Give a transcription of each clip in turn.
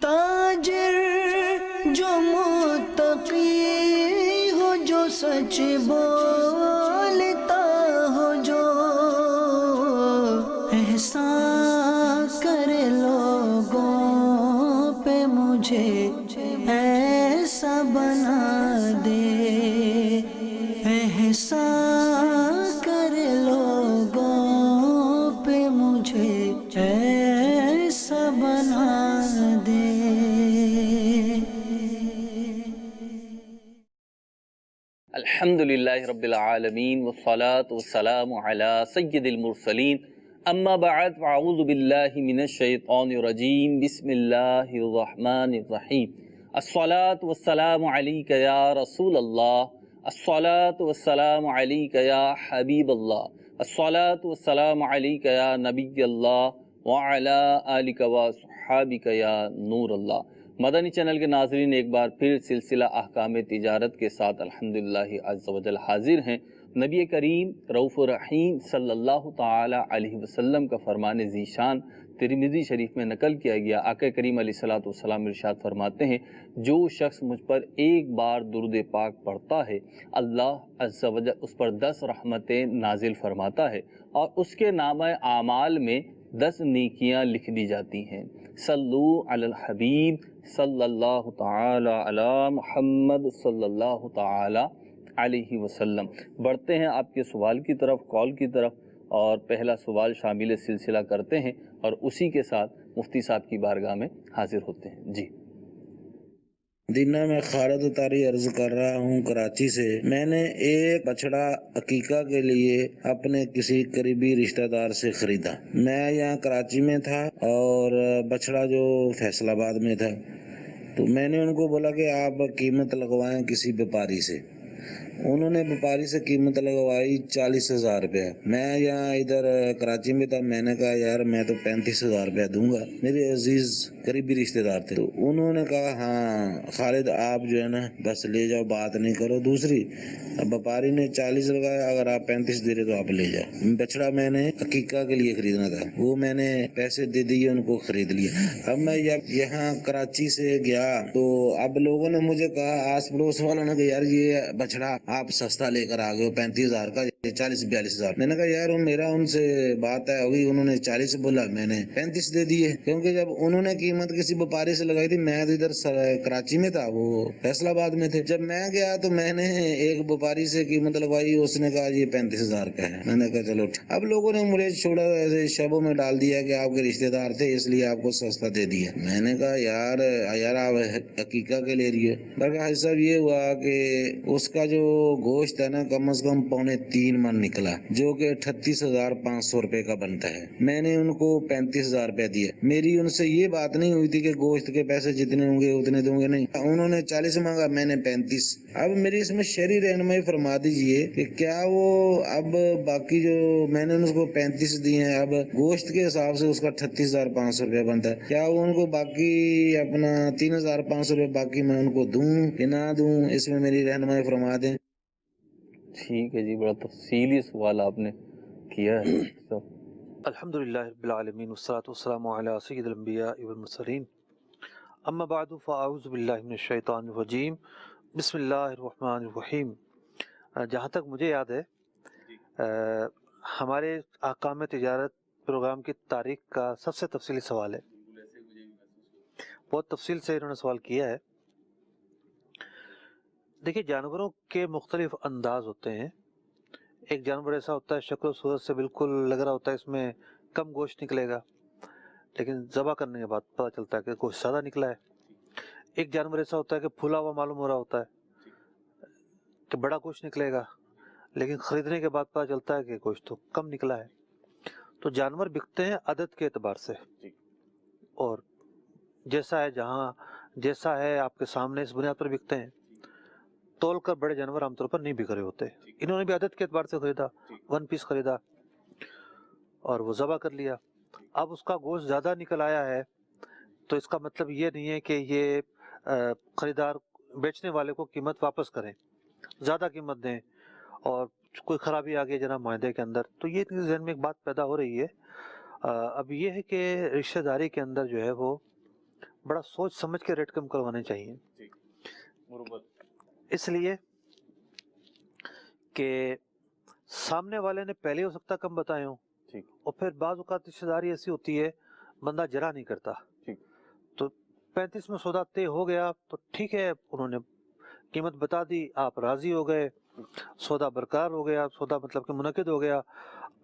تاجر جو متقی ہو، جو سچ بولتا ہو، جو احسان کرے لوگوں پہ، مجھے ایسا بنا دے، احسان کرے لوگوں پہ، مجھے ایسا بنا دے۔ الحمدللہ رب العالمین والصلاة والسلام علی سید المرسلین، اما بعد فاعوذ باللہ من الشیطان الرجیم، بسم اللہ الرحمن الرحیم۔ الصلاة والسلام علیک یا رسول اللہ، الصلاة والسلام علیک یا حبیب اللہ، الصلاة والسلام علیک یا نبی اللہ، وعلی آلک وصحابک یا نور اللہ۔ مدنی چینل کے ناظرین، ایک بار پھر سلسلہ احکام تجارت کے ساتھ الحمدللہ عز و جل حاضر ہیں۔ نبی کریم رؤوف الرحیم صلی اللہ تعالی علیہ وسلم کا فرمان ذیشان ترمذی شریف میں نقل کیا گیا۔ آقا کریم علیہ السلام ارشاد فرماتے ہیں، جو شخص مجھ پر ایک بار درود پاک پڑھتا ہے، اللہ عز و جل اس پر 10 رحمتیں نازل فرماتا ہے اور اس کے نامہ اعمال میں 10 نیکیاں لکھ دی جاتی ہیں۔ صلو علی الحبیب صلی اللہ تعالی علی محمد صلی اللہ تعالی علیہ وسلم۔ بڑھتے ہیں آپ کے سوال کی طرف، کال کی طرف، اور پہلا سوال شامل سلسلہ کرتے ہیں اور اسی کے ساتھ مفتی صاحب کی بارگاہ میں حاضر ہوتے ہیں۔ جی دینا، میں خالد اتاری عرض کر رہا ہوں کراچی سے۔ میں نے ایک بچڑا عقیقہ کے لیے اپنے کسی قریبی رشتہ دار سے خریدا۔ میں یہاں کراچی میں تھا اور بچڑا جو فیصل آباد میں تھا، تو میں نے ان کو بولا کہ آپ قیمت لگوائیں کسی بیپاری سے۔ انہوں نے بیپاری سے قیمت لگوائی 40,000 روپے۔ میں یہاں ادھر کراچی میں تھا، میں نے کہا یار میں تو 35,000 روپے دوں گا، میرے عزیز قریبی رشتہ دار تھے۔ تو انہوں نے کہا ہاں خالد آپ جو ہے نا بس لے جاؤ، بات نہیں کرو دوسری۔ اب بیپاری نے 40 لگایا، اگر آپ 35 دے رہے تو آپ لے جاؤ۔ بچڑا میں نے عقیقہ کے لیے خریدنا تھا، وہ میں نے پیسے دے دیے، ان کو خرید لیا۔ اب میں یہاں کراچی سے گیا تو اب لوگوں نے مجھے کہا، آس پڑوس والوں نے کہا یار یہ بچڑا آپ سستا لے کر آ گئے ہو، 35,000 کا، 40-42,000۔ میں نے کہا یار میرا ان سے بات ہے ہوگی، انہوں نے 40 بولا، میں نے 35 دے دیے، کیونکہ جب انہوں نے قیمت کسی بیپاری سے لگائی تھی، میں ادھر کراچی میں تھا، وہ فیصل آباد میں تھے۔ جب میں گیا تو میں نے ایک بیپاری سے قیمت لگوائی، اس نے کہا یہ 35,000 کا ہے۔ میں نے کہا چلو ٹھیک۔ اب لوگوں نے مجھے چھوڑا ایسے شبوں میں ڈال دیا کہ آپ کے رشتے دار تھے اس لیے آپ کو سستا دے دیا۔ میں نے کہا یار آپ حقیقہ کے لے رہی ہے۔ بلکہ صاحب یہ ہوا کہ اس کا جو گوشت ہے نا کم از کم 3.25 من نکلا، جو کہ 38,500 روپے کا بنتا ہے۔ میں نے ان کو 35,000 روپے دیے۔ میری ان سے یہ بات نہیں ہوئی تھی کہ گوشت کے پیسے جتنے ہوں گے اتنے دوں گے، نہیں، انہوں نے 40 مانگا، میں نے 35۔ اب میری اس میں شرعی رہنمائی فرما دیجئے کہ کیا وہ اب باقی جو میں نے ان کو 35 دیے ہیں، اب گوشت کے حساب سے اس کا 38,500 روپے بنتا ہے، کیا وہ ان کو باقی اپنا 3,500 روپے باقی میں ان کو دوں کہ نہ دوں؟ اس میں میری رہنمائی فرما دیں۔ ٹھیک ہے جی، بڑا تفصیلی سوال آپ نے کیا ہے۔ الحمدللہ رب العالمین والصلاة والسلام علی سید الانبیاء والمرسلین، اما بعد فاعوذ باللہ من الشیطان الرجیم، بسم اللہ الرحمن الرحیم۔ جہاں تک مجھے یاد ہے ہمارے احکام تجارت پروگرام کی تاریخ کا سب سے تفصیلی سوال ہے، بہت تفصیل سے انہوں نے سوال کیا ہے۔ دیکھیے جانوروں کے مختلف انداز ہوتے ہیں۔ ایک جانور ایسا ہوتا ہے شکل و صورت سے بالکل لگ رہا ہوتا ہے اس میں کم گوشت نکلے گا، لیکن ذبح کرنے کے بعد پتہ چلتا ہے کہ گوشت زیادہ نکلا ہے۔ ایک جانور ایسا ہوتا ہے کہ پھولا ہوا معلوم ہو رہا ہوتا ہے کہ بڑا گوشت نکلے گا، لیکن خریدنے کے بعد پتہ چلتا ہے کہ گوشت تو کم نکلا ہے۔ تو جانور بکتے ہیں عدد کے اعتبار سے، اور جیسا ہے جہاں جیسا ہے آپ کے سامنے اس بنیاد پر بکتے ہیں۔ تول کر بڑے جانور عام طور پر نہیں بک رہے ہوتے۔ انہوں نے بھی عدد کے اعتبار سے خریدا، 1 پیس خریدا اور وہ ذبح کر لیا۔ اب اس کا گوشت زیادہ نکل آیا ہے تو اس کا مطلب یہ نہیں ہے کہ یہ خریدار بیچنے والے کو قیمت واپس کریں، زیادہ قیمت دیں اور کوئی خرابی آ گئی جناب معاہدے کے اندر، تو یہ ذہن میں ایک بات پیدا ہو رہی ہے۔ اب یہ ہے کہ رشتہ داری کے اندر جو ہے وہ बड़ा सोच समझ के रेट कम करवाने चाहिए, इसलिए कि सामने वाले ने पहले हो सकता कम बताए हों, ठीक, और फिर बाज़ औक़ात रिश्तेदारी ऐसी होती है बंदा जरा नहीं करता, ठीक, तो 35 में सौदा तय हो गया तो ठीक है, उन्होंने कीमत बता दी, आप राज़ी हो गए, सौदा बरकरार हो गया, सौदा मतलब कि मुनक़िद हो गया।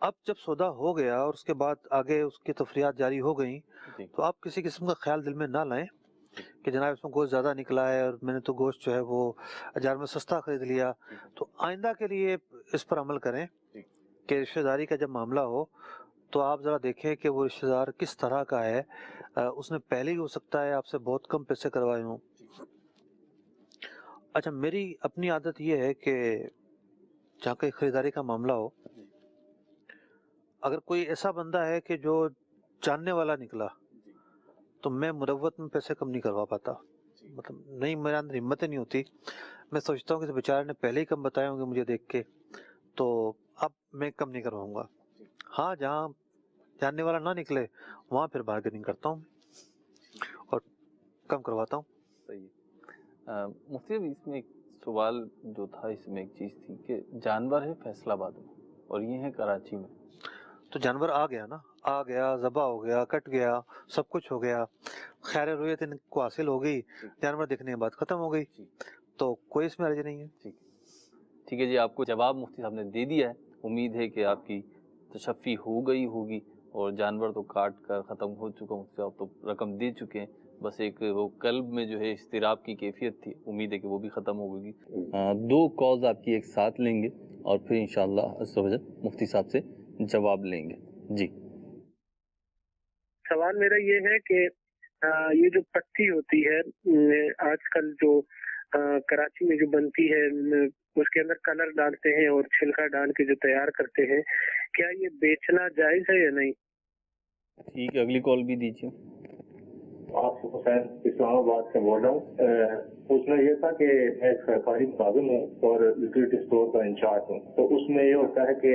अब जब सौदा हो गया और उसके बाद आगे उसकी तफ़रीयात जारी हो गई, जी, तो आप किसी किस्म का ख्याल दिल में ना लाएं कि जनाब इसमें गोश्त ज़्यादा निकला है और मैंने तो गोश्त जो है वो बाज़ार में सस्ता ख़रीद लिया। तो आइंदा के लिए इस पर अमल करें कि रिश्तेदारी का जब मामला हो तो आप ज़रा देखें कि वो रिश्तेदार किस तरह का है। उसने पहले ही हो सकता है आपसे बहुत कम पैसे करवाए हों। अच्छा, मेरी अपनी आदत ये है कि जहाँ कहीं ख़रीदारी का मामला हो, अगर कोई ऐसा बंदा है कि जो जानने वाला निकला, तो मैं मुरव्वत में पैसे कम नहीं करवा पाता, मतलब नहीं, मेरे अंदर हिम्मत ही नहीं होती। मैं सोचता हूँ कि इस बेचारे ने पहले ही कम बताए होंगे मुझे देख के, तो अब मैं कम नहीं करवाऊँगा। हाँ, जहाँ जानने वाला ना निकले वहाँ फिर बार्गेनिंग करता हूँ और कम करवाता हूँ। सही है। मुफ्ती साहब, इसमें एक सवाल जो था, इसमें एक चीज़ थी कि जानवर है फैसलाबाद में और ये है कराची में, तो जानवर आ गया ना, आ गया, ज़बा हो गया, कट गया, सब कुछ हो गया, खैर रोयत इनको हासिल हो गई, जानवर देखने के बाद ख़त्म हो गई, तो कोई इसमें हर्ज नहीं है। ठीक है, ठीक है जी, आपको जवाब मुफ्ती साहब ने दे दिया है। उम्मीद है कि आपकी तशफ़ी हो गई होगी और जानवर तो काट कर ख़त्म हो चुका, मुफ्ती साहब तो रकम दे चुके हैं, बस एक वो कल्ब में जो है इस्तिराब की कैफियत थी, उम्मीद है कि वो भी ख़त्म हो गई। 2 कॉल्स आपकी एक साथ लेंगे और फिर इंशाअल्लाह अज़्ज़ व जल मुफ्ती साहब से जवाब लेंगे। जी, सवाल मेरा ये है कि ये जो पत्ती होती है आजकल जो कराची में जो बनती है, उसके अंदर कलर डालते हैं और छिलका डाल के जो तैयार करते हैं, क्या ये बेचना जायज है या नहीं? ठीक है, अगली कॉल भी दीजिए। आपसे हुसैन इस्लामाबाद से बोल रहा हूँ। पूछना ये था कि मैं एक सरकारी मुलाजिम हूँ और लिक्विडिटी स्टोर का इंचार्ज हूँ, तो उसमें ये होता है कि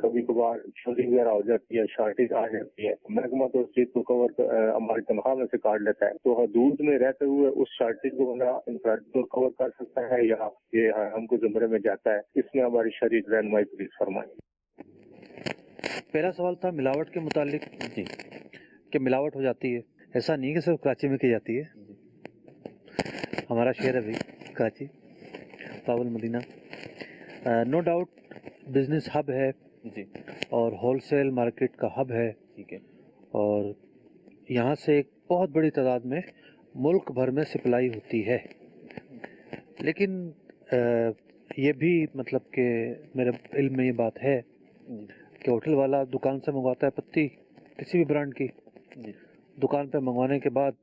कभी कभार चोरी वगैरह हो जाती है, शॉर्टेज आ जाती है, महकमा तो उस चीज को कवर हमारी तनख्वाह में से काट लेता है, तो हदूद में रहते हुए उस शॉर्टेज को बंदा इंफ्रास्ट्रक्चर कवर कर सकता है या ये हमको जुमरे में जाता है? इसमें हमारी शरीक रहनुमाई प्लीज फरमाएं। पहला सवाल था मिलावट के मुतालिक जी, कि मिलावट हो जाती है, ऐसा नहीं कि सिर्फ कराची में की जाती है, हमारा शहर है भाई Karachi, Babul Madina, no doubt business hub है जी, और होलसेल मार्केट का हब है, ठीक है, और यहाँ से एक बहुत बड़ी तादाद में मुल्क भर में सप्लाई होती है। लेकिन ये भी मतलब कि मेरे इल्म में ये बात है कि होटल वाला दुकान से मंगवाता है पत्ती किसी भी ब्रांड की, दुकान पे मंगवाने के बाद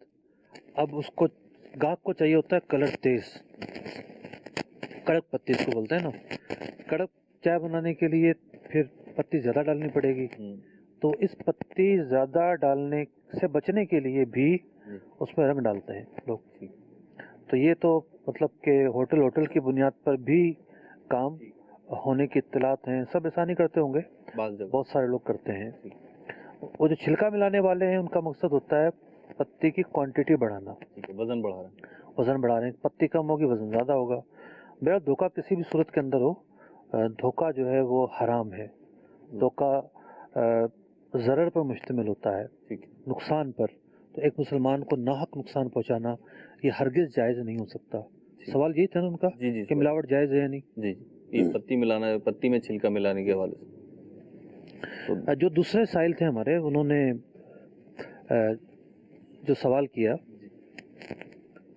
अब उसको गाहक को चाहिए होता है कलर तेज, कड़क पत्ती इसको बोलते हैं ना, कड़क चाय बनाने के लिए फिर पत्ती ज़्यादा डालनी पड़ेगी, तो इस पत्ती ज़्यादा डालने से बचने के लिए भी उसमें रंग डालते हैं लोग। तो ये तो मतलब कि होटल की बुनियाद पर भी काम होने की इत्तलात हैं, सब ऐसा नहीं करते होंगे, बहुत सारे लोग करते हैं। वो जो छिलका मिलाने वाले हैं उनका मकसद होता है पत्ती की क्वांटिटी बढ़ाना, वजन बढ़ा रहे हैं, वज़न बढ़ा रहे हैं, पत्ती कम होगी वज़न ज़्यादा होगा। मेरा धोखा किसी भी सूरत के अंदर हो, धोखा जो है वो हराम है, धोखा ज़रर पर मुश्तमिल होता है, नुकसान पर, तो एक मुसलमान को नाहक नुकसान पहुंचाना ये हरगिज़ जायज़ नहीं हो सकता। सवाल यही था ना उनका जी, कि मिलावट जायज़ है या नहीं? जी, ये पत्ती मिलाना है, पत्ती में छिलका मिलाने के हवाले से। तो जो दूसरे साइल थे हमारे, उन्होंने जो सवाल किया,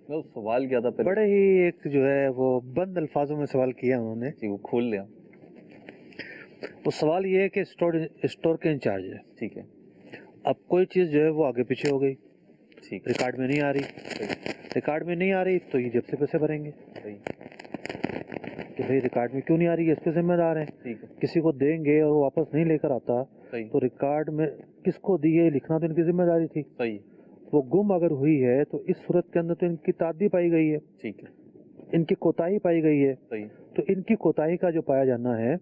वो सवाल क्या था पहले? बड़े ही एक जो है वो बंद अल्फाजों में सवाल किया उन्होंने, वो खोल लिया। वो सवाल ये है कि स्टोर के इंचार्ज है, ठीक है, अब कोई चीज़ जो है वो आगे पीछे हो गई, ठीक, रिकॉर्ड में नहीं आ रही, रिकॉर्ड में नहीं आ रही तो ये जब से पैसे भरेंगे कि भाई रिकॉर्ड में क्यों नहीं आ रही है, इस पे जिम्मेदार है। किसी को देंगे और वो वापस नहीं लेकर आता तो रिकॉर्ड में किसको दी है लिखना तो इनकी जिम्मेदारी थी, वो गुम अगर हुई है तो इस सूरत के अंदर तो इनकी तादी पाई गई है, ठीक है, इनकी कोताही पाई गई है, तो इनकी कोताही का जो पाया जाना है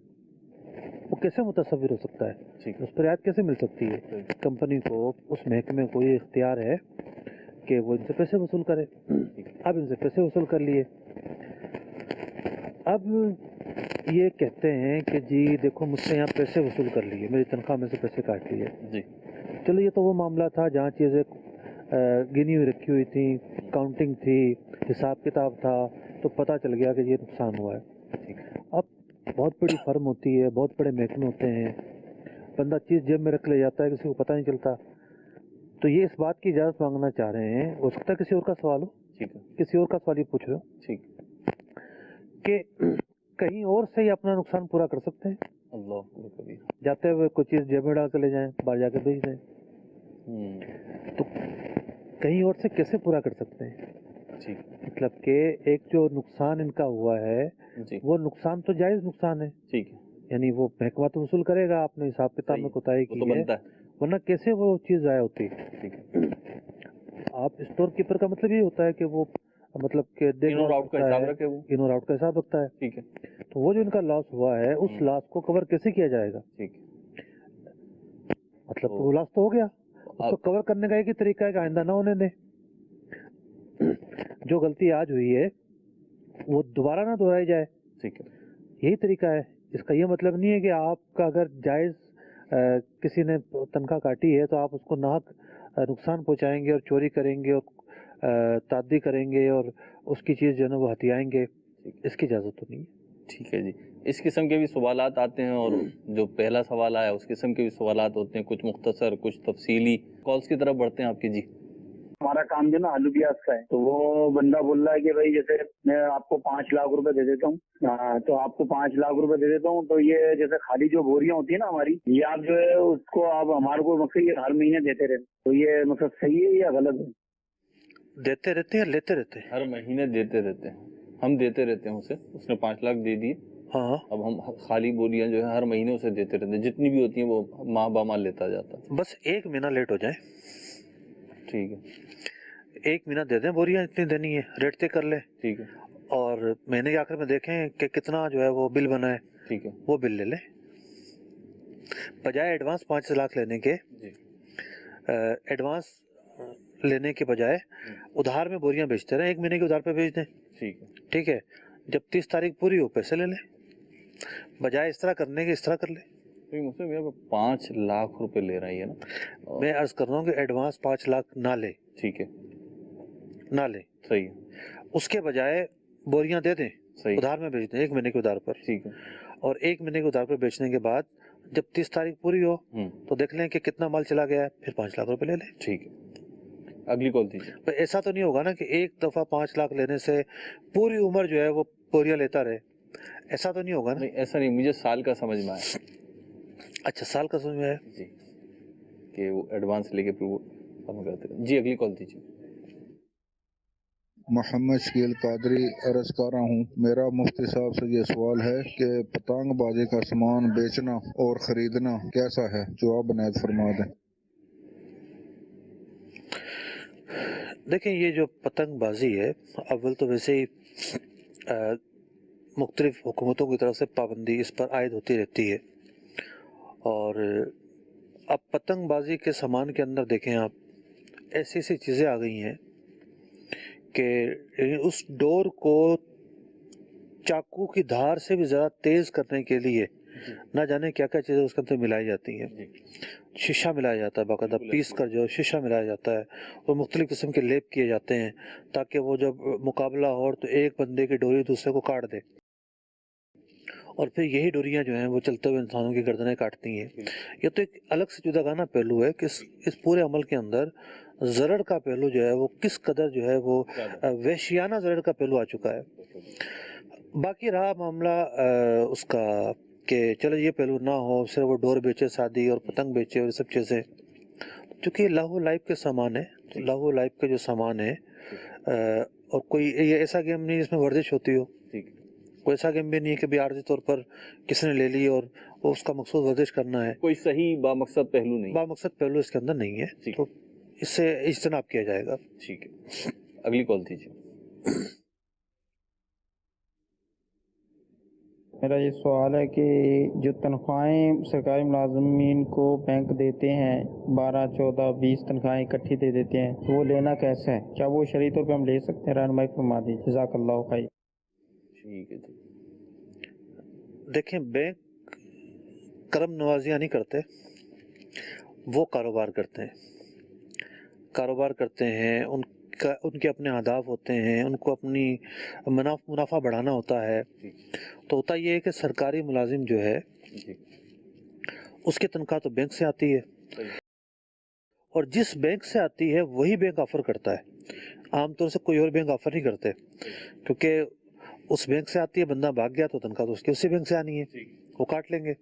वो कैसे मुतसव्विर हो सकता है, उस पर रियायत कैसे मिल सकती है? कंपनी को, उस महकमे को ये इख्तियार है कि वो इनसे पैसे वसूल करे। अब इनसे पैसे वसूल कर लिए, अब ये कहते हैं कि जी देखो मुझसे यहाँ पैसे वसूल कर लिए, मेरी तनख्वाह में से पैसे काट लिए जी। चलो ये तो वो मामला था जहाँ चीज़ें गिनी हुई रखी हुई थी, काउंटिंग थी, हिसाब किताब था, तो पता चल गया कि ये नुकसान हुआ है। अब बहुत बड़ी फर्म होती है, बहुत बड़े महकमे होते हैं, बंदा चीज़ जेब में रख ले जाता है, किसी को पता नहीं चलता। तो ये इस बात की इजाज़त मांगना चाह रहे हैं, हो सकता है किसी और का सवाल हो, ठीक है, किसी और का सवाल ही पूछ रहे हो ठीक। कि कहीं और से ही अपना नुकसान पूरा कर सकते हैं। अल्लाह कबीर। जाते हुए कोई चीज़ जेब में डाल के ले जाएं, बाहर जाके बेच दें, तो कहीं और से कैसे पूरा कर सकते हैं? ठीक मतलब कि एक जो नुकसान इनका हुआ है जी, वो नुकसान तो जायज़ नुकसान है, ठीक है, यानी वो महकमा तो वसूल करेगा, आपने हिसाब किताब सही में है, कोताही वो की तो है, बनता है। वरना कैसे वो चीज़ ज़ाया होती। ठीक है, आप स्टोर कीपर का मतलब ये होता है कि वो मतलब कि इन और आउट का हिसाब रखे वो। इन और आउट का हिसाब रखता है। ठीक है, तो वो जो इनका लॉस हुआ है उस लॉस को कवर कैसे किया जाएगा? ठीक है। मतलब तो वो लॉस तो हो गया, उसको अब कवर करने का एक ही तरीका है कि आइंदा ना होने दें। जो गलती आज हुई है वो दोबारा ना दोहराई जाए, ठीक है, यही तरीका है। इसका ये मतलब नहीं है कि आपका अगर जायज़ किसी ने तनख्वाह काटी है तो आप उसको नाहक नुकसान पहुंचाएंगे और चोरी करेंगे और तादी करेंगे और उसकी चीज़ जो है ना वो हथियाएंगे, इसकी इजाज़त तो नहीं है। ठीक है जी। इस किस्म के भी सवालात आते हैं और जो पहला सवाल आया उस किस्म के भी सवालात होते हैं, कुछ मुख्तसर कुछ तफसीली। कॉल्स की तरफ बढ़ते हैं आपकी। जी, हमारा काम जो ना आलू प्याज का है, तो वो बंदा बोल रहा है कि भाई जैसे मैं आपको 5 लाख रुपए दे देता हूँ, तो आपको 5 लाख रुपए दे देता हूँ, तो ये जैसे खाली जो बोरियां होती है ना हमारी, ये आप जो है उसको आप हमारे को मतलब ये हर महीने देते रहते, तो ये मतलब सही है या गलत है? देते रहते हैं या लेते रहते हैं? हर महीने देते रहते हैं, हम देते रहते हैं उसे। उसने 5 लाख दे दिए, हाँ, अब हम खाली बोलियां जो है हर महीने उसे देते रहते हैं, जितनी भी होती हैं वो माह बामा लेता जाता है। बस एक महीना लेट हो जाए, ठीक है, एक महीना दे दें, बोरियां इतनी देनी है, रेट तय कर ले, ठीक है, और महीने के आखिर में देखें कि कितना जो है वो बिल बना है, ठीक है वो बिल ले लें। बजाय एडवांस 5 लाख लेने के, जी, एडवांस लेने के बजाय उधार में बोरियां बेचते रहें, एक महीने के उधार पे बेच दें। ठीक है। ठीक है, जब 30 तारीख पूरी हो पैसे ले लें, बजाय इस तरह करने के इस तरह कर ले। तो मुझसे भैया 5 लाख रुपए ले रही है ना, मैं अर्ज कर रहा हूँ कि एडवांस 5 लाख ना ले, ठीक है, ना ले, सही है, उसके बजाय बोरियां दे दें, सही, उधार में बेच दें, एक महीने के उधार पर। ठीक है, और एक महीने के उधार पर बेचने के बाद जब 30 तारीख पूरी हो तो देख लें कि कितना माल चला गया है, फिर 5 लाख रुपए ले लें। ठीक है। अगली कॉल दीजिए। पर ऐसा तो नहीं होगा ना कि एक दफा 5 लाख लेने से पूरी उम्र जो है वो बोरियां लेता रहे, ऐसा तो नहीं होगा ना? नहीं, ऐसा नहीं, मुझे साल का समझ में आया। अच्छा, साल का समझ में आया जी, कि वो एडवांस लेके फिर वो काम करते हैं। जी, अगली कॉल दीजिए। मोहम्मद शकील कादरी अर्ज कर रहा हूँ। मेरा मुफ्ती साहब से ये सवाल है कि पतंगबाजी का सामान बेचना और खरीदना कैसा है, जवाब बनाए फरमा दें। देखें, ये जो पतंगबाजी है, अव्वल तो वैसे ही मुख्तलिफ हुकूमतों की तरफ से पाबंदी इस पर आयद होती रहती है, और अब पतंगबाजी के सामान के अंदर देखें आप, ऐसी ऐसी चीज़ें आ गई हैं कि उस डोर को चाकू की धार से भी ज़्यादा तेज़ करने के लिए ना जाने क्या क्या चीज़ें उसके अंदर मिलाई जाती हैं। शीशा मिलाया जाता है, बाकायदा पीस कर जो शीशा मिलाया जाता है, और मुख्तलिफ किस्म के लेप किए जाते हैं ताकि वो जब मुकाबला हो तो एक बंदे की डोरी दूसरे को काट दे, और फिर यही डोरियां जो हैं वो चलते हुए इंसानों की गर्दनें काटती हैं। ये तो एक अलग से जुदागाना पहलू है कि इस पूरे अमल के अंदर ज़रर का पहलू जो है वो किस कदर जो है वो वहशियाना ज़रर का पहलू आ चुका है। बाकी रहा मामला उसका कि चलो ये पहलू ना हो, सिर्फ वो डोर बेचे शादी और पतंग बेचे और ये सब चीज़ें, चूँकि लाहौ लाइफ के सामान है, तो लाहौ लाइफ के जो सामान है, और कोई ये ऐसा गेम नहीं जिसमें वर्जिश होती हो, कोई ऐसा गेम भी नहीं है कि भी आर्जी तौर पर किसी ने ले ली और वो उसका मकसूद वर्जिश करना है, कोई सही बामकसद पहलू नहीं, बामकसद पहलू इसके अंदर नहीं है, तो इससे इज्तनाब किया जाएगा। ठीक है, अगली कॉल दीजिए। میرا یہ سوال ہے کہ جو تنخواہیں سرکاری ملازمین کو بینک دیتے ہیں 12 14 20 تنخواہیں اکٹھی دے دیتے ہیں تو وہ لینا کیسا ہے؟ کیا وہ شرعی طور پہ ہم لے سکتے ہیں؟ رہنمائی فرما دیجیے، جزاک اللہ خیر۔ ٹھیک ہے جی۔ دیکھیں، بینک کرم نوازیاں نہیں کرتے، وہ کاروبار کرتے ہیں، ان کے اپنے اہداف ہوتے ہیں، ان کو اپنی منافع بڑھانا ہوتا ہے۔ تو ہوتا یہ ہے کہ سرکاری ملازم جو ہے اس کی تنخواہ تو بینک سے آتی ہے، اور جس بینک سے آتی ہے وہی بینک آفر کرتا ہے، عام طور سے کوئی اور بینک آفر نہیں کرتے، کیونکہ اس بینک سے آتی ہے، بندہ بھاگ گیا تو تنخواہ تو اس کی اسی بینک سے آنی ہے، وہ کاٹ لیں گے۔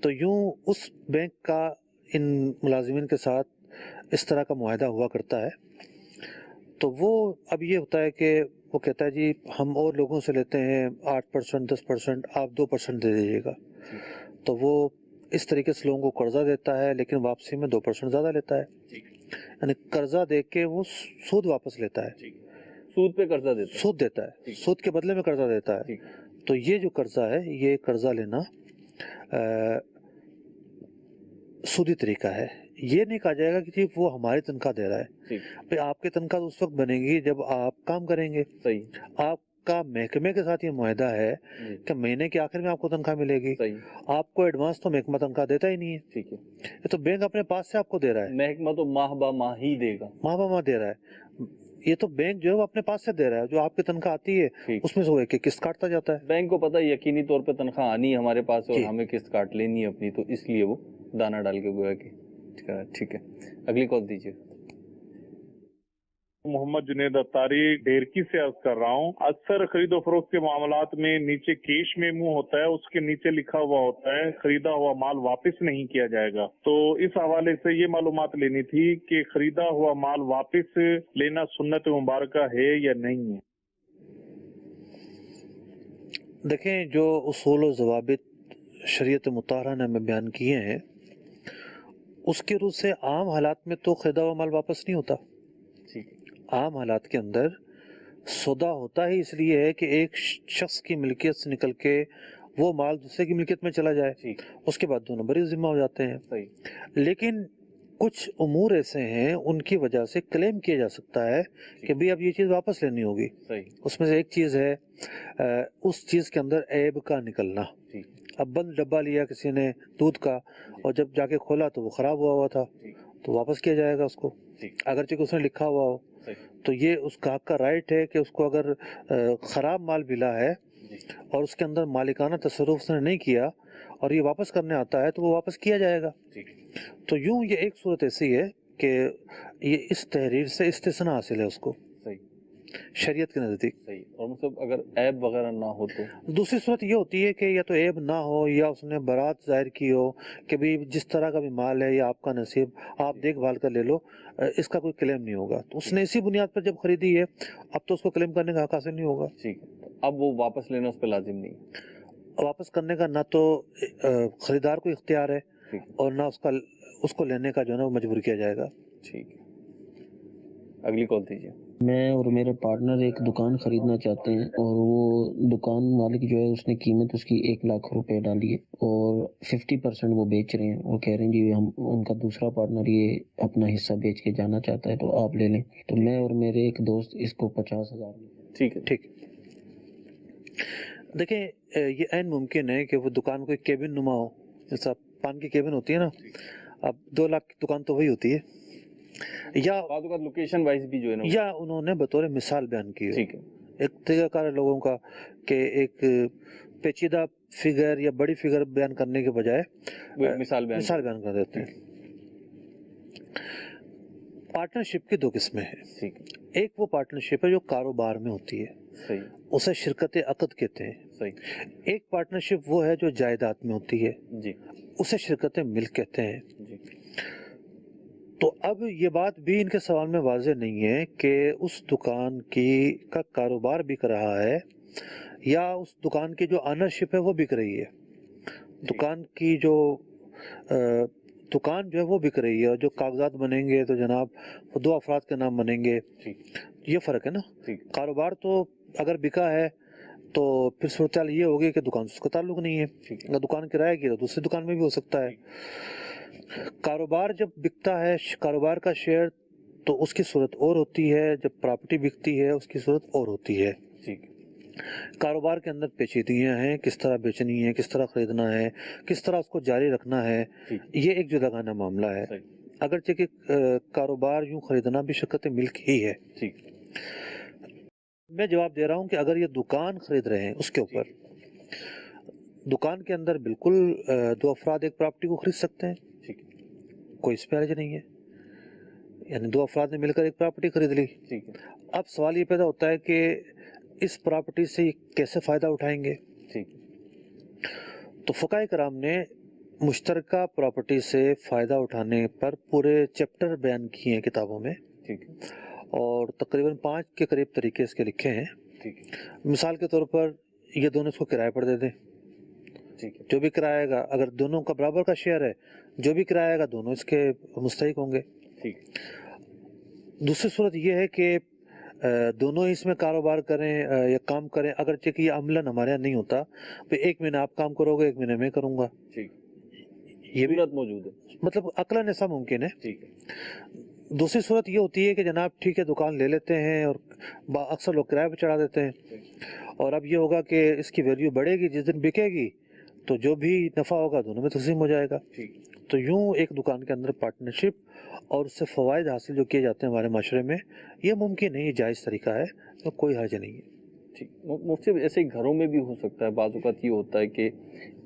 تو یوں اس بینک کا ان ملازمین کے ساتھ اس طرح کا معاہدہ ہوا کرتا ہے۔ تو وہ اب یہ ہوتا ہے کہ وہ کہتا ہے جی ہم اور لوگوں سے لیتے ہیں 8% 10%، آپ 2% دے دیجیے گا، تو وہ اس طریقے سے لوگوں کو قرضہ دیتا ہے، لیکن واپسی میں 2% زیادہ لیتا ہے، یعنی قرضہ دے کے وہ سود واپس لیتا ہے، سود پہ قرضہ دیتا ہے، سود دیتا ہے، سود کے بدلے میں قرضہ دیتا ہے۔ تو یہ جو قرضہ ہے، یہ قرضہ لینا سودی طریقہ ہے۔ یہ نہیں کہا جائے گا کہ جی وہ ہماری تنخواہ دے رہا ہے، بھئی آپ کی تنخواہ اس وقت بنے گی جب آپ کام کریں گے۔ آپ کا محکمے کے ساتھ یہ معاہدہ ہے کہ مہینے کے آخر میں آپ کو تنخواہ ملے گی، آپ کو ایڈوانس تو محکمہ تنخواہ دیتا ہی نہیں ہے، یہ تو بینک اپنے پاس سے آپ کو دے رہا ہے، محکمہ تو ماہ با ماہ ہی دے گا، ماہ بہ ماہ دے رہا ہے، یہ تو بینک جو ہے وہ اپنے پاس سے دے رہا ہے، جو آپ کی تنخواہ آتی ہے اس میں سے وہ ایک قسط کاٹتا جاتا ہے۔ بینک کو پتہ ہے یقینی طور پہ تنخواہ آنی ہے ہمارے پاس اور ہمیں قسط کاٹ لینی ہے اپنی، تو اس لیے وہ دانہ ڈال کے گویا کہ ٹھیک ہے۔ اگلی کال دیجیے۔ محمد جنید اتاری ڈیرکی سے عرض کر رہا ہوں، اکثر خرید و فروخت کے معاملات میں نیچے کیش میں منہ ہوتا ہے، اس کے نیچے لکھا ہوا ہوتا ہے خریدا ہوا مال واپس نہیں کیا جائے گا، تو اس حوالے سے یہ معلومات لینی تھی کہ خریدا ہوا مال واپس لینا سنت مبارکہ ہے یا نہیں ہے؟ دیکھیں، جو اصول و ضوابط شریعت مطہرہ نے ہمیں بیان کیے ہیں، اس کے روح سے عام حالات میں تو خریدا ہوا مال واپس نہیں ہوتا۔ عام حالات کے اندر سودا ہوتا ہی اس لیے ہے کہ ایک شخص کی ملکیت سے نکل کے وہ مال دوسرے کی ملکیت میں چلا جائے، اس کے بعد دونوں بری ذمہ ہو جاتے ہیں۔ لیکن کچھ امور ایسے ہیں ان کی وجہ سے کلیم کیا جا سکتا ہے کہ بھی اب یہ چیز واپس لینی ہوگی۔ اس میں سے ایک چیز ہے اس چیز کے اندر عیب کا نکلنا۔ اب بند ڈبہ لیا کسی نے دودھ کا، اور جب جا کے کھولا تو وہ خراب ہوا تھا، تو واپس کیا جائے گا اس کو، اگرچہ کہ اس نے لکھا ہوا ہو۔ تو یہ اس کا حق کا رائٹ ہے کہ اس کو اگر خراب مال ملا ہے اور اس کے اندر مالکانہ تصرف اس نے نہیں کیا اور یہ واپس کرنے آتا ہے تو وہ واپس کیا جائے گا۔ تو یوں یہ ایک صورت ایسی ہے کہ یہ اس تحریر سے استثناء حاصل ہے اس کو شریعت کے نزدیک۔ اور مطلب اگر عیب وغیرہ نہ ہو تو دوسری صورت یہ ہوتی ہے کہ یا تو عیب نہ ہو یا اس نے برات ظاہر کی ہو کہ بھی جس طرح کا بھی مال ہے یا آپ کا نصیب آپ دیکھ بھال کر لے لو، اس کا کوئی کلیم نہیں ہوگا۔ تو اس نے اسی بنیاد پر جب خریدی ہے اب تو اس کو کلیم کرنے کا حق حاصل نہیں ہوگا۔ اب وہ واپس لینا اس پہ لازم نہیں، واپس کرنے کا نہ تو خریدار کو اختیار ہے اور نہ اس کو لینے کا جو ہے نا وہ مجبور کیا جائے گا۔ ٹھیک ہے، اگلی کال دیجیے۔ میں اور میرے پارٹنر ایک دکان خریدنا چاہتے ہیں، اور وہ دکان مالک جو ہے اس نے قیمت اس کی 1 لاکھ روپے ڈالی ہے اور 50% وہ بیچ رہے ہیں، وہ کہہ رہے ہیں جی ہم ان کا دوسرا پارٹنر یہ اپنا حصہ بیچ کے جانا چاہتا ہے تو آپ لے لیں، تو میں اور میرے ایک دوست اس کو 50,000 ٹھیک ہے۔ ٹھیک، دیکھیں یہ عین ممکن ہے کہ وہ دکان کوئی کیبن نما ہو، جیسا پان کی کیبن ہوتی ہے نا، اب 2 لاکھ کی دکان تو وہی ہوتی ہے، یا لوکیشن وائز بھی جو ہے نا، یا انہوں نے بطور مثال بیان کی ہو۔ ایک طریقہ کار ہے لوگوں کا کہ ایک پیچیدہ فگر یا بڑی فگر بیان کرنے کے بجائے مثال بیان کر دیتے ہیں۔ پارٹنرشپ کی 2 قسمیں ہیں، ایک وہ پارٹنرشپ ہے جو کاروبار میں ہوتی ہے، اسے شرکت عقد کہتے ہیں۔ ایک پارٹنرشپ وہ ہے جو جائیداد میں ہوتی ہے، اسے شرکت ملک کہتے ہیں۔ تو اب یہ بات بھی ان کے سوال میں واضح نہیں ہے کہ اس دکان کا کاروبار بک رہا ہے یا اس دکان کی جو آنرشپ ہے وہ بک رہی ہے، دکان کی جو ہے وہ بک رہی ہے، اور جو کاغذات بنیں گے تو جناب وہ 2 افراد کے نام بنیں گے، یہ فرق ہے نا۔ کاروبار تو اگر بکا ہے तो फिर सूरत हाल ये होगी कि दुकान से उसका ताल्लुक नहीं है, अगर दुकान किराए की तो दूसरी दुकान में भी हो सकता है। कारोबार जब बिकता है, कारोबार का शेयर, तो उसकी सूरत और होती है, जब प्रॉपर्टी बिकती है उसकी सूरत और होती है। कारोबार के अंदर पेचीदगियां हैं, किस तरह बेचनी है, किस तरह खरीदना है, किस तरह उसको जारी रखना है, ये एक जुदागाना मामला है। अगरचे कि कारोबार यूं खरीदना भी शक्कत मिल्क ही है। मैं जवाब दे रहा हूं कि अगर ये दुकान खरीद रहे हैं उसके ऊपर, दुकान के अंदर बिल्कुल दो अफराद एक प्रॉपर्टी को खरीद सकते हैं, कोई इसमें हर्ज नहीं है, यानी दो अफराद ने मिलकर एक प्रॉपर्टी खरीद ली। अब सवाल ये पैदा होता है कि इस प्रॉपर्टी से कैसे फ़ायदा उठाएंगे। तो फ़ुक़हा कराम ने मुश्तरका प्रॉपर्टी से फ़ायदा उठाने पर पूरे चैप्टर बयान किए हैं किताबों में, और तकरीबन 5 के करीब तरीके इसके लिखे हैं। मिसाल के तौर पर ये दोनों इसको किराए पर दे दें, जो भी किराएगा, अगर दोनों का बराबर का शेयर है, जो भी किराएगा दोनों इसके मुस्तहिक होंगे। दूसरी सूरत ये है कि दोनों इसमें कारोबार करें या काम करें, अगर कि ये अमलन हमारे यहाँ नहीं होता, तो एक महीना आप काम करोगे, एक महीने में करूँगा, ये भी मौजूद है, मतलब अकलन ऐसा मुमकिन है। दूसरी सूरत ये होती है कि जनाब ठीक है दुकान ले लेते हैं और अक्सर लोग किराए पर चढ़ा देते हैं, और अब ये होगा कि इसकी वैल्यू बढ़ेगी, जिस दिन बिकेगी तो जो भी नफ़ा होगा दोनों में तकसीम हो जाएगा। तो यूं एक दुकान के अंदर पार्टनरशिप और उससे फ़वाइद हासिल जो किए जाते हैं हमारे माशरे में, ये मुमकिन है, ये जायज़ तरीका है, तो कोई हर्ज नहीं है। ठीक, मुफ्ती ऐसे ही घरों में भी हो सकता है। बाज़ औक़ात ये होता है कि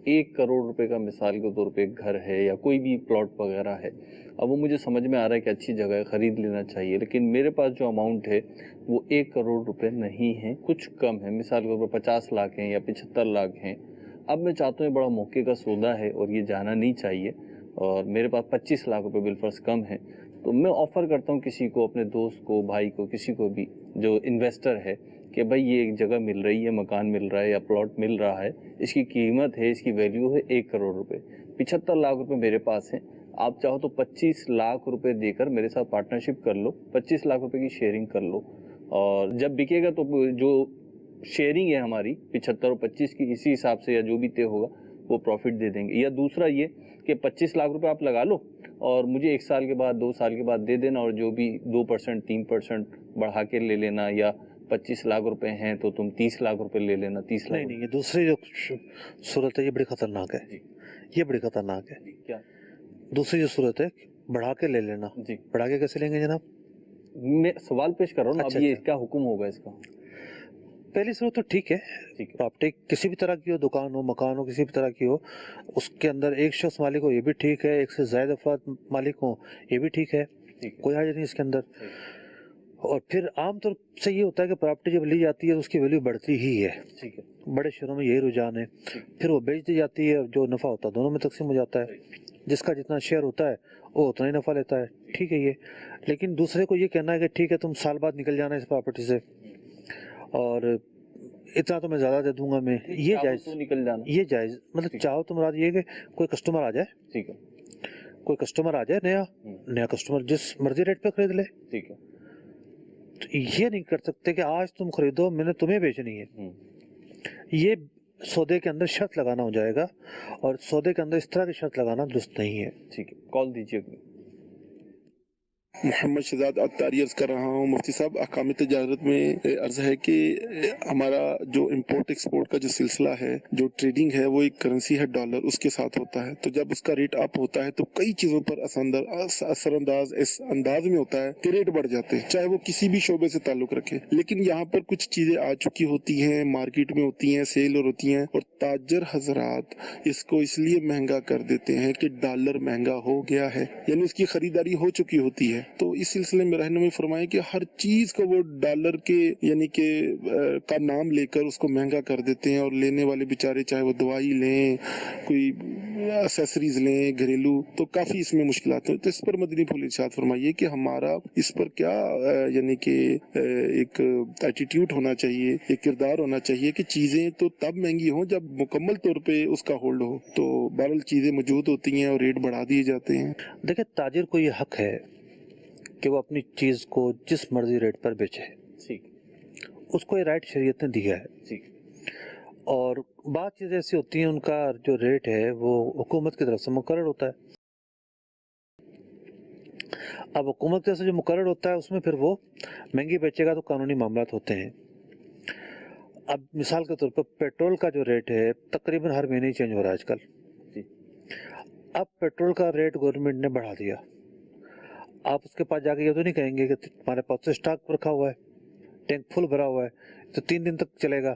1 करोड़ रुपए का मिसाल के तौर पे एक घर है या कोई भी प्लॉट वगैरह है, अब वो मुझे समझ में आ रहा है कि अच्छी जगह है, ख़रीद लेना चाहिए, लेकिन मेरे पास जो अमाउंट है वो 1 करोड़ रुपए नहीं है, कुछ कम है, मिसाल के तौर पर 50 लाख हैं या 75 लाख हैं। अब मैं चाहता हूँ बड़ा मौके का सौदा है और ये जाना नहीं चाहिए, और मेरे पास 25 लाख रुपए बिलफर्ज कम है, तो मैं ऑफ़र करता हूँ किसी को, अपने दोस्त को, भाई को, किसी को भी जो इन्वेस्टर है, कि भाई ये एक जगह मिल रही है, मकान मिल रहा है या प्लॉट मिल रहा है, इसकी कीमत है, इसकी वैल्यू है 1 करोड़ रुपए, 75 लाख रुपए मेरे पास है, आप चाहो तो 25 लाख रुपए देकर मेरे साथ पार्टनरशिप कर लो, 25 लाख रुपए की शेयरिंग कर लो, और जब बिकेगा तो जो शेयरिंग है हमारी 75 और 25 की, इसी हिसाब से या जो भी तय होगा वो प्रॉफिट दे देंगे। या दूसरा ये कि 25 लाख रुपए आप लगा लो और मुझे 1 साल के बाद, 2 साल के बाद दे देना, और जो भी 2% 3% बढ़ा के ले लेना, या 25 लाख रुपए हैं तो तुम 30 लाख रुपए ले लेना, 30 लाख। नहीं, ये दूसरी जो सूरत है ये बड़ी खतरनाक है, ये बड़ी खतरनाक है। क्या दूसरी जो सूरत है बढ़ा के ले लेना, जी, बढ़ा के कैसे लेंगे जनाब? मैं सवाल पेश कर रहा हूँ। अच्छा, अब ये क्या हुक्म होगा इसका? पहली सूरत तो ठीक है, प्रॉपर्टी किसी भी तरह की हो, दुकान हो, मकान हो, किसी भी तरह की हो, उसके अंदर एक शख्स मालिक हो ये भी ठीक है, एक से ज़्यादा अफराद मालिक हो ये भी ठीक है, कोई हर्ज नहीं इसके अंदर। और फिर आमतौर से ये होता है कि प्रॉपर्टी जब ली जाती है तो उसकी वैल्यू बढ़ती ही है, ठीक है, बड़े शहरों में यही रुझान है, फिर वो बेच दी जाती है, जो नफ़ा होता है दोनों में तकसीम हो जाता है, जिसका जितना शेयर होता है वो उतना ही नफ़ा लेता है, ठीक है ये। लेकिन दूसरे को ये कहना है कि ठीक है तुम साल बाद निकल जाना इस प्रॉपर्टी से, और इतना तो मैं ज़्यादा दे दूंगा, मैं ये जायज़ तो निकल जाना, ये जायज़, मतलब चाहो तो मुराद ये कि कोई कस्टमर आ जाए, ठीक है, कोई कस्टमर आ जाए, नया कस्टमर जिस मर्जी रेट पे खरीद ले, ठीक है, तो ये नहीं कर सकते कि आज तुम खरीदो मैंने तुम्हें बेचनी है, ये सौदे के अंदर शर्त लगाना हो जाएगा, और सौदे के अंदर इस तरह की शर्त लगाना दुरुस्त नहीं है। ठीक है, कॉल दीजिए। मोहम्मद शहजाद अत्तारी अर्ज कर रहा हूँ। मुफ्ती साहब, अहकाम तजारत में अर्ज है कि हमारा जो इम्पोर्ट एक्सपोर्ट का जो सिलसिला है, जो ट्रेडिंग है, वो एक करेंसी है डॉलर, उसके साथ होता है, तो जब उसका रेट अप होता है तो कई चीज़ों पर असरअंदाज इस अंदाज में होता है कि रेट बढ़ जाते हैं, चाहे वो किसी भी शोबे से ताल्लुक रखे। लेकिन यहाँ पर कुछ चीज़ें आ चुकी होती हैं, मार्केट में होती हैं, सेल और होती हैं, और ताजर हजरात इसको इसलिए महंगा कर देते हैं कि डॉलर महंगा हो गया है, यानी उसकी खरीदारी हो चुकी होती है। तो इस सिलसिले में रहनुमाई फरमाएं कि हर चीज को वो डॉलर के यानी कि का नाम लेकर उसको महंगा कर देते हैं, और लेने वाले बेचारे चाहे वो दवाई लें, कोई एक्सेसरीज लें घरेलू, तो काफी इसमें मुश्किलात हैं। तो इस पर मदनी फूल इरशाद फरमाइए कि हमारा इस पर क्या यानी कि एक एटीट्यूड होना चाहिए, एक किरदार होना चाहिए कि चीजें तो तब महंगी हों जब मुकम्मल तौर पे उसका होल्ड हो। तो बहरहाल चीजें मौजूद होती हैं और रेट बढ़ा दिए जाते हैं। देखिए, ताजिर को ये हक है कि वो अपनी चीज को जिस मर्जी रेट पर बेचे, ठीक, उसको ये राइट शरीयत ने दिया है। ठीक, اور بعض چیزیں ایسی ہوتی ہیں ان کا جو ریٹ ہے وہ حکومت کی طرف سے مقرر ہوتا ہے. اب حکومت کی طرف سے جو مقرر ہوتا ہے اس میں پھر وہ مہنگی بیچے گا تو قانونی معاملات ہوتے ہیں. اب مثال کے طور پر پیٹرول کا جو ریٹ ہے تقریباً ہر مہینے ہی چینج ہو رہا ہے آج کل. اب پیٹرول کا ریٹ گورنمنٹ نے بڑھا دیا. آپ اس کے پاس جا کے یہ تو نہیں کہیں گے کہ ہمارے پاس تو اسٹاک رکھا ہوا ہے, ٹینک فل بھرا ہوا ہے تو 3 دن تک چلے گا,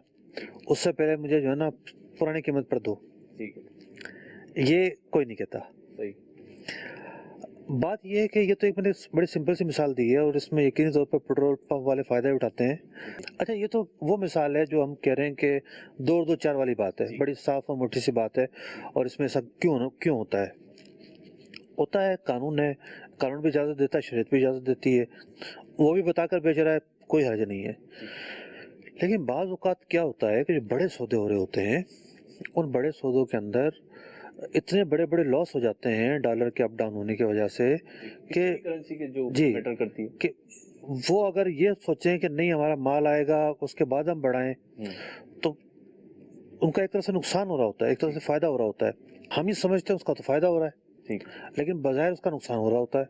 اس سے پہلے مجھے جو ہے نا پرانی قیمت پر دو. یہ کوئی نہیں کہتا. بات یہ ہے کہ یہ تو ایک میں نے بڑی سمپل سی مثال دی ہے اور اس میں یقینی طور پر پیٹرول پمپ والے فائدہ اٹھاتے ہیں. اچھا یہ تو وہ مثال ہے جو ہم کہہ رہے ہیں کہ 2 اور 2 4 والی بات ہے, بڑی صاف اور موٹی سی بات ہے. اور اس میں ایسا کیوں ہوتا ہے؟ ہوتا ہے قانون ہے, قانون بھی اجازت دیتا ہے, شریعت بھی اجازت دیتی ہے, وہ بھی بتا کر بیچ رہا ہے, کوئی حرج نہیں ہے. لیکن بعض اوقات کیا ہوتا ہے کہ جو بڑے سودے ہو رہے ہوتے ہیں ان بڑے سودوں کے اندر اتنے بڑے بڑے لاس ہو جاتے ہیں ڈالر کے اپ ڈاؤن ہونے کی وجہ سے کہ جی کہ وہ اگر یہ سوچیں کہ نہیں ہمارا مال آئے گا اس کے بعد ہم بڑھائیں تو ان کا ایک طرح سے نقصان ہو رہا ہوتا ہے, ایک طرح سے فائدہ ہو رہا ہوتا ہے. ہم ہی سمجھتے ہیں اس کا تو فائدہ ہو رہا ہے لیکن بظاہر اس کا نقصان ہو رہا ہوتا ہے.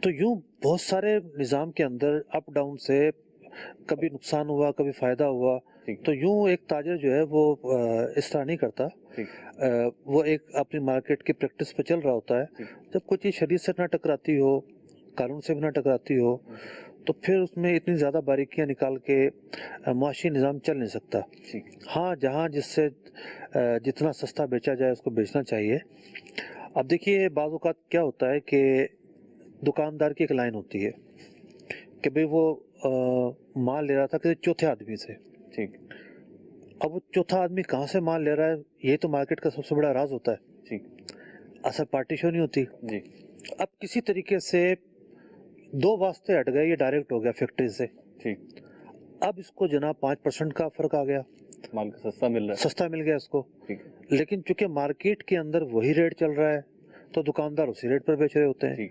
تو یوں بہت سارے نظام کے اندر اپ ڈاؤن سے کبھی نقصان ہوا کبھی فائدہ ہوا. تو یوں ایک تاجر جو ہے وہ اس طرح نہیں کرتا, وہ ایک اپنی مارکیٹ کی پریکٹس پہ چل رہا ہوتا ہے. جب کوئی چیز شریعت سے نہ ٹکراتی ہو, قانون سے بھی نہ ٹکراتی ہو, تو پھر اس میں اتنی زیادہ باریکیاں نکال کے معاشی نظام چل نہیں سکتا. ہاں جہاں جس سے جتنا سستا بیچا جائے اس کو بیچنا چاہیے. اب دیکھیے بعض اوقات کیا ہوتا ہے کہ دکاندار کی ایک لائن ہوتی ہے کہ بھئی وہ مال لے رہا تھا کسی چوتھے آدمی سے. اب وہ چوتھا آدمی کہاں سے مال لے رہا ہے یہ تو مارکیٹ کا سب سے بڑا راز ہوتا ہے. اصل پارٹیشن نہیں ہوتی. اب کسی طریقے سے 2 واسطے ہٹ گئے, یہ ڈائریکٹ ہو گیا فیکٹری سے. اب اس کو جناب 5% کا فرق آ گیا, مال کا سستا مل گیا اس کو. لیکن چونکہ مارکیٹ کے اندر وہی ریٹ چل رہا ہے تو دکاندار اسی ریٹ پر بیچ رہے ہوتے ہیں.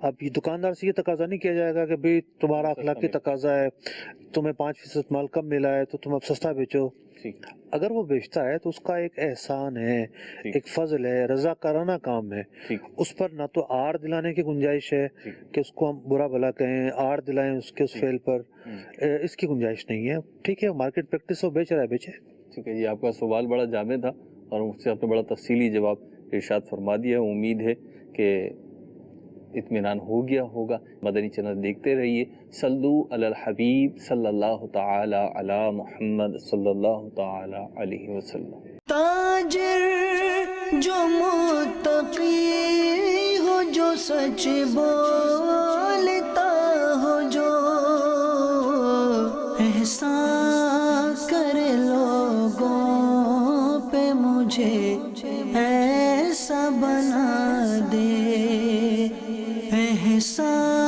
اب یہ دکاندار سے یہ تقاضا نہیں کیا جائے گا کہ بھئی تمہارا اخلاقی تقاضا ہے, تمہیں 5% مال کم ملا ہے تو تم اب سستا بیچو. اگر وہ بیچتا ہے تو اس کا ایک احسان ہے, ایک فضل ہے, رضاکارانہ کام ہے. اس پر نہ تو آڑ دلانے کی گنجائش ہے کہ اس کو ہم برا بھلا کہیں, آڑ دلائیں اس کے اس فعل پر, اس کی گنجائش نہیں ہے. ٹھیک ہے, مارکیٹ پریکٹس وہ بیچ رہا ہے, بیچے. ٹھیک ہے جی, آپ کا سوال بڑا جامع تھا اور مجھ سے آپ نے بڑا تفصیلی جواب ارشاد فرما دیا. امید ہے کہ اطمینان ہو گیا ہوگا. مدنی چینل دیکھتے رہیے. صلو علی الحبیب صلی اللہ تعالی علی محمد صلی اللہ تعالی علیہ وسلم. تاجر جو متقی ہو, جو سچ بولتا ہو, جو احسان کرے لوگوں پہ مجھے ایسا بنا دے, احسان